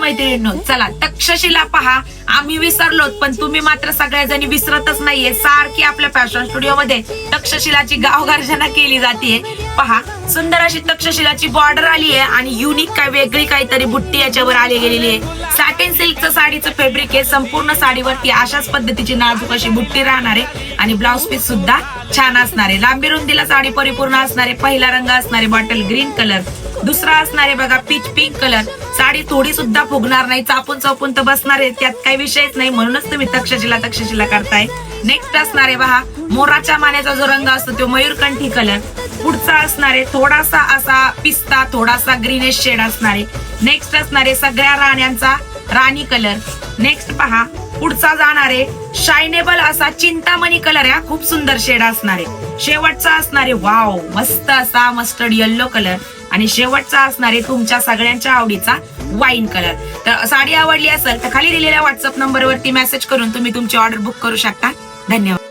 मैत्रिणींनो, चला तक्षशिला पहा. आम्ही विसरलोत पण तुम्ही मात्र सगळ्या जणी विसरतच नाहीये. सारखी आपल्या फॅशन स्टुडिओ मध्ये तक्षशिलाची गावगर्जना केली जाते. पहा, सुंदर अशी तक्षशिलाची बॉर्डर आली आहे आणि युनिक काय वेगळी काहीतरी बुट्टी याच्यावर आली गेलेली आहे. सॅटिन सिल्कचं साडीचं फॅब्रिक आहे. संपूर्ण साडीवरती अशाच पद्धतीची नाजूक अशी बुट्टी राहणार आहे आणि ब्लाउज पीस सुद्धा छान असणार आहे. लांबी रुंदीला साडी परिपूर्ण असणार आहे. पहिला रंग असणार आहे बॉटल ग्रीन कलर, दुसरा असणार आहे बघा पीच पिंक कलर. साडी थोडी सुद्धा फुगणार नाही, चापून चापून तर बसणार आहे, त्यात काही विषयच नाही. म्हणूनच तुम्ही तक्षशिला करताय. नेक्स्ट असणार आहे पहा, मोराच्या मानेचा जो रंग असतो तो मयूरकंठी कलर. पुढचा असणार आहे थोडासा असा पिस्ता, थोडासा ग्रीनिश शेड असणार आहे. नेक्स्ट असणार आहे सगळ्या राण्यांचा राणी कलर. नेक्स्ट पहा, पुढचा जाणार आहे शायनेबल असा चिंतामणी कलर. या खूप सुंदर शेड असणार आहे. शेवटचा असणार आहे वाव मस्त असा मस्टर्ड येल्लो कलर आणि शेवटचा असणार आहे तुमच्या सगळ्यांच्या आवडीचा वाईन कलर. तर साडी आवडली असेल तर खाली दिलेल्या व्हॉट्सअप नंबरवरती मेसेज करून तुम्ही तुमची ऑर्डर बुक करू शकता. धन्यवाद.